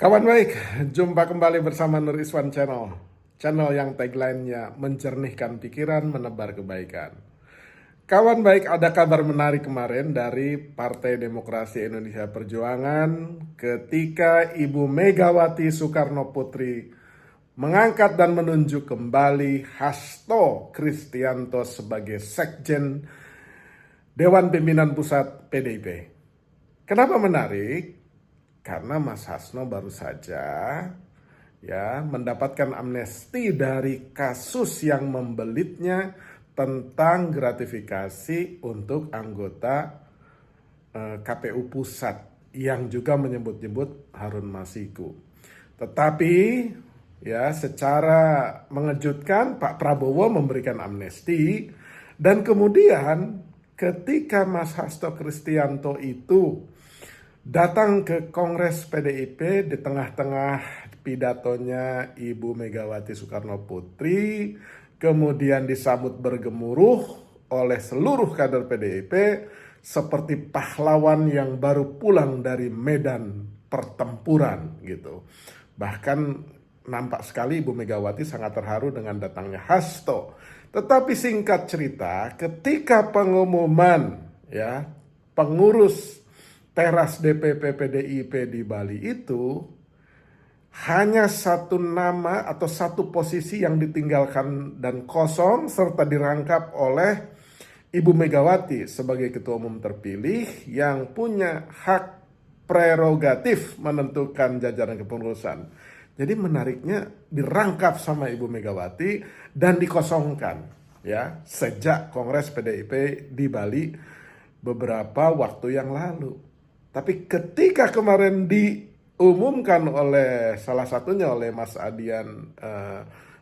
Kawan baik, jumpa kembali bersama Nur Iswan Channel. Channel yang tagline-nya menjernihkan pikiran, menebar kebaikan. Kawan baik, ada kabar menarik kemarin dari Partai Demokrasi Indonesia Perjuangan ketika Ibu Megawati Soekarno Putri mengangkat dan menunjuk kembali Hasto Kristianto sebagai Sekjen Dewan Pimpinan Pusat PDIP. Kenapa menarik? Karena Mas Hasto baru saja mendapatkan amnesti dari kasus yang membelitnya tentang gratifikasi untuk anggota KPU Pusat yang juga menyebut-nyebut Harun Masiku. Tetapi secara mengejutkan Pak Prabowo memberikan amnesti dan kemudian ketika Mas Hasto Kristianto itu datang ke Kongres PDIP di tengah-tengah pidatonya Ibu Megawati Soekarno Putri, kemudian disambut bergemuruh oleh seluruh kader PDIP seperti pahlawan yang baru pulang dari medan pertempuran gitu. Bahkan nampak sekali Ibu Megawati sangat terharu dengan datangnya Hasto. Tetapi singkat cerita, ketika pengumuman pengurus teras DPP PDIP di Bali itu hanya satu nama atau satu posisi yang ditinggalkan dan kosong serta dirangkap oleh Ibu Megawati sebagai ketua umum terpilih yang punya hak prerogatif menentukan jajaran kepengurusan. Jadi menariknya dirangkap sama Ibu Megawati dan dikosongkan sejak Kongres PDIP di Bali beberapa waktu yang lalu. Tapi ketika kemarin diumumkan oleh salah satunya oleh Mas Adian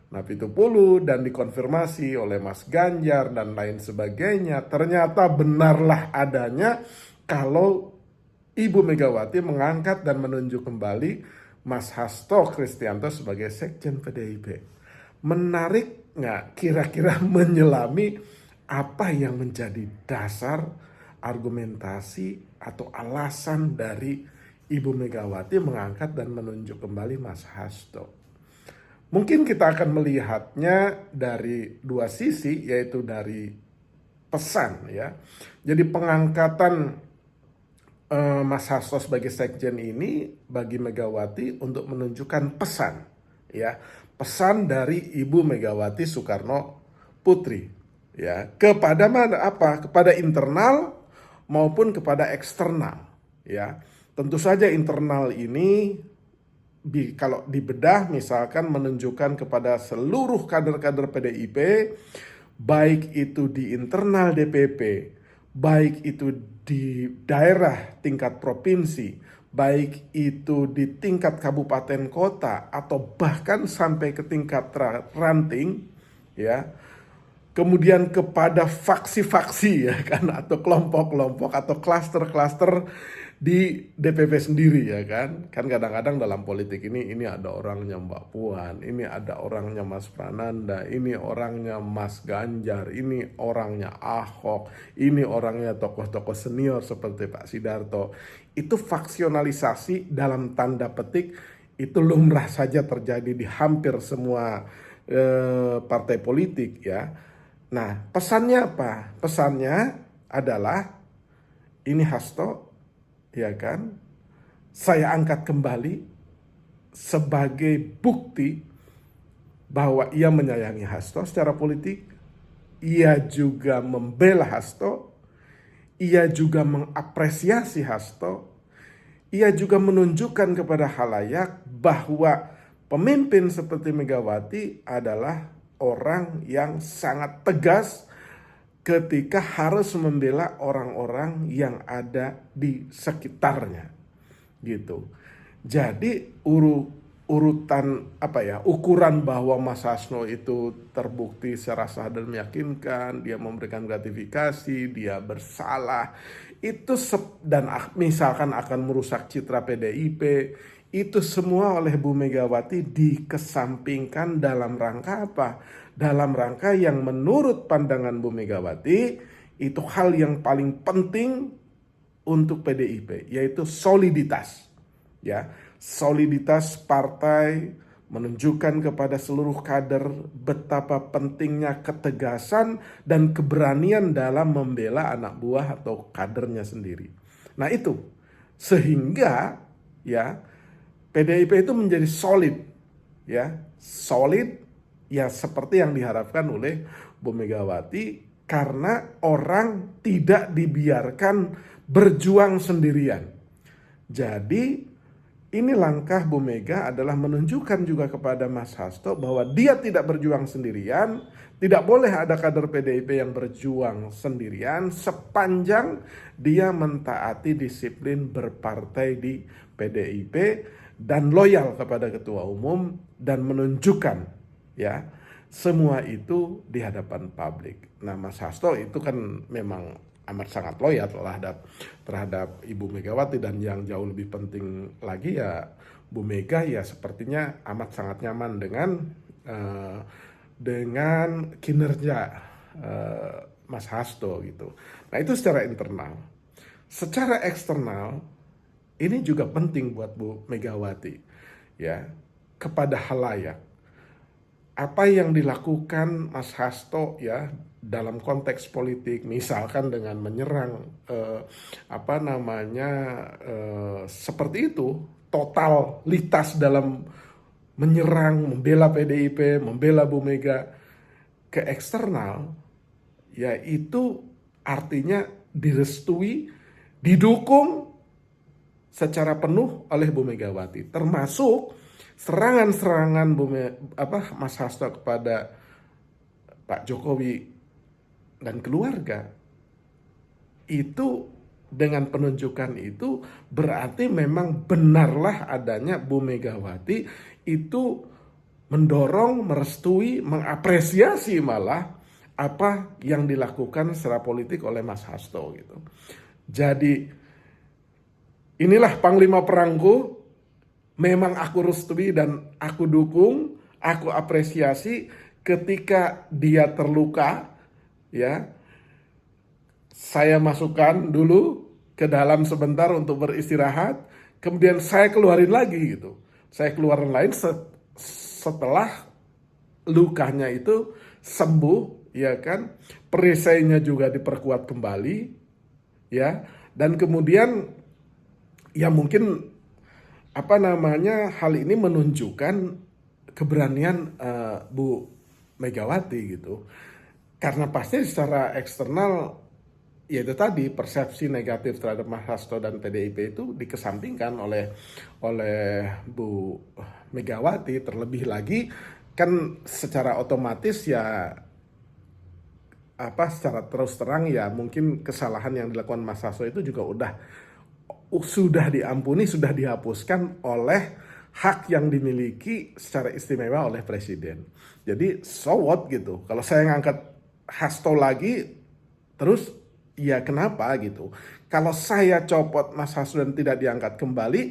Napitupulu dan dikonfirmasi oleh Mas Ganjar dan lain sebagainya, ternyata benarlah adanya kalau Ibu Megawati mengangkat dan menunjuk kembali Mas Hasto Kristianto sebagai Sekjen PDIP. Menarik nggak kira-kira menyelami apa yang menjadi dasar argumentasi atau alasan dari Ibu Megawati mengangkat dan menunjuk kembali Mas Hasto. Mungkin kita akan melihatnya dari dua sisi, yaitu dari pesan Jadi pengangkatan Mas Hasto sebagai Sekjen ini bagi Megawati untuk menunjukkan pesan pesan dari Ibu Megawati Soekarno Putri kepada mana kepada internal maupun kepada eksternal Tentu saja internal ini kalau dibedah misalkan menunjukkan kepada seluruh kader-kader PDIP, baik itu di internal DPP, baik itu di daerah tingkat provinsi, baik itu di tingkat kabupaten kota atau bahkan sampai ke tingkat ranting kemudian kepada faksi-faksi atau kelompok-kelompok atau klaster-klaster di DPP sendiri kan kadang-kadang dalam politik ini ada orangnya Mbak Puan, ini ada orangnya Mas Prananda, ini orangnya Mas Ganjar, ini orangnya Ahok, ini orangnya tokoh-tokoh senior seperti Pak Sidarto. Itu faksionalisasi dalam tanda petik itu lumrah saja terjadi di hampir semua partai politik Nah, pesannya apa? Pesannya adalah ini Hasto, saya angkat kembali sebagai bukti bahwa ia menyayangi Hasto secara politik. Ia juga membela Hasto. Ia juga mengapresiasi Hasto. Ia juga menunjukkan kepada khalayak bahwa pemimpin seperti Megawati adalah orang yang sangat tegas ketika harus membela orang-orang yang ada di sekitarnya gitu. Jadi urutan ukuran bahwa Mas Hasto itu terbukti secara sah dan meyakinkan, dia memberikan gratifikasi, dia bersalah, itu dan misalkan akan merusak citra PDIP, itu semua oleh Bu Megawati dikesampingkan dalam rangka apa? Dalam rangka yang menurut pandangan Bu Megawati itu hal yang paling penting untuk PDIP, yaitu soliditas. soliditas partai, menunjukkan kepada seluruh kader betapa pentingnya ketegasan dan keberanian dalam membela anak buah atau kadernya sendiri. Nah itu, sehingga ya PDIP itu menjadi solid, ya seperti yang diharapkan oleh Bu Megawati, karena orang tidak dibiarkan berjuang sendirian. Jadi ini langkah Bu Mega adalah menunjukkan juga kepada Mas Hasto bahwa dia tidak berjuang sendirian, tidak boleh ada kader PDIP yang berjuang sendirian sepanjang dia mentaati disiplin berpartai di PDIP dan loyal kepada ketua umum dan menunjukkan ya semua itu di hadapan publik. Nah, Mas Hasto itu kan memang amat sangat loyal terhadap Ibu Megawati, dan yang jauh lebih penting lagi ya Bu Mega ya sepertinya amat sangat nyaman dengan kinerja Mas Hasto gitu. Nah, itu secara internal. Secara eksternal ini juga penting buat Bu Megawati ya kepada halayak. Apa yang dilakukan Mas Hasto ya dalam konteks politik, misalkan dengan menyerang seperti itu, totalitas dalam menyerang, membela PDIP, membela Bu Mega ke eksternal, ya itu artinya direstui, didukung secara penuh oleh Bu Megawati, termasuk serangan-serangan Mas Hasto kepada Pak Jokowi dan keluarga. Itu dengan penunjukan itu berarti memang benarlah adanya Bu Megawati itu mendorong, merestui, mengapresiasi malah apa yang dilakukan secara politik oleh Mas Hasto gitu. Jadi inilah Panglima Perangku, memang aku restui dan aku dukung, aku apresiasi ketika dia terluka, ya. Saya masukkan dulu ke dalam sebentar untuk beristirahat, kemudian saya keluarin lagi gitu. Saya keluarin lain setelah lukanya itu sembuh, ya kan. Perisainya juga diperkuat kembali, ya. Dan kemudian ya mungkin hal ini menunjukkan keberanian Bu Megawati gitu. Karena pasti secara eksternal yaitu tadi persepsi negatif terhadap Mas Hasto dan PDIP itu dikesampingkan oleh Bu Megawati. Terlebih lagi kan secara otomatis ya secara terus terang ya mungkin kesalahan yang dilakukan Mas Hasto itu juga sudah diampuni, sudah dihapuskan oleh hak yang dimiliki secara istimewa oleh presiden. Jadi so what gitu. Kalau saya ngangkat Hasto lagi, terus ya kenapa gitu. Kalau saya copot Mas Hasto dan tidak diangkat kembali,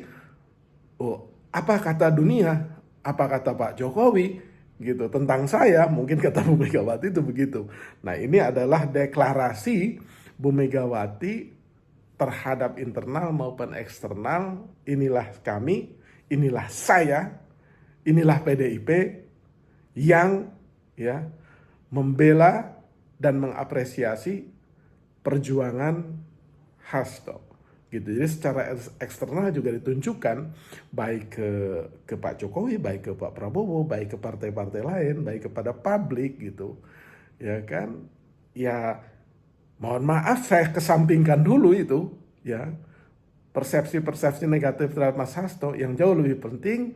apa kata dunia? Apa kata Pak Jokowi? Gitu tentang saya, mungkin kata Bu Megawati itu begitu. Nah, ini adalah deklarasi Bu Megawati terhadap internal maupun eksternal. Inilah kami, inilah saya, inilah PDIP yang ya membela dan mengapresiasi perjuangan Hasto gitu. Jadi secara eksternal juga ditunjukkan baik ke Pak Jokowi, baik ke Pak Prabowo, baik ke partai-partai lain, baik kepada publik gitu. Ya kan? Ya mohon maaf saya kesampingkan dulu itu ya persepsi-persepsi negatif terhadap Mas Hasto. Yang jauh lebih penting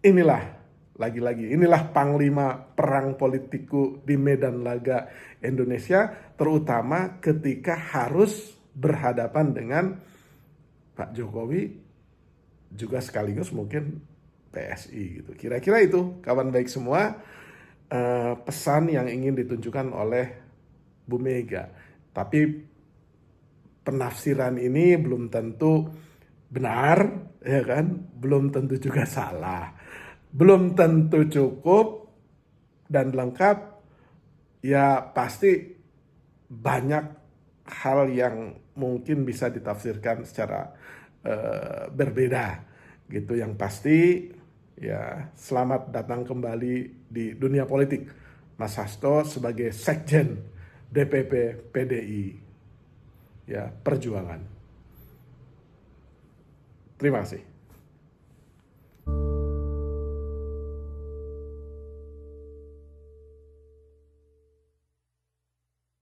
inilah inilah panglima perang politikku di medan laga Indonesia, terutama ketika harus berhadapan dengan Pak Jokowi juga sekaligus mungkin PSI gitu. Kira-kira itu kawan baik semua pesan yang ingin ditunjukkan oleh Bu Mega. Tapi penafsiran ini belum tentu benar, ya kan? Belum tentu juga salah. Belum tentu cukup dan lengkap. Ya pasti banyak hal yang mungkin bisa ditafsirkan secara berbeda. Gitu yang pasti, ya selamat datang kembali di dunia politik, Mas Hasto sebagai Sekjen DPP PDI ya Perjuangan. Terima kasih.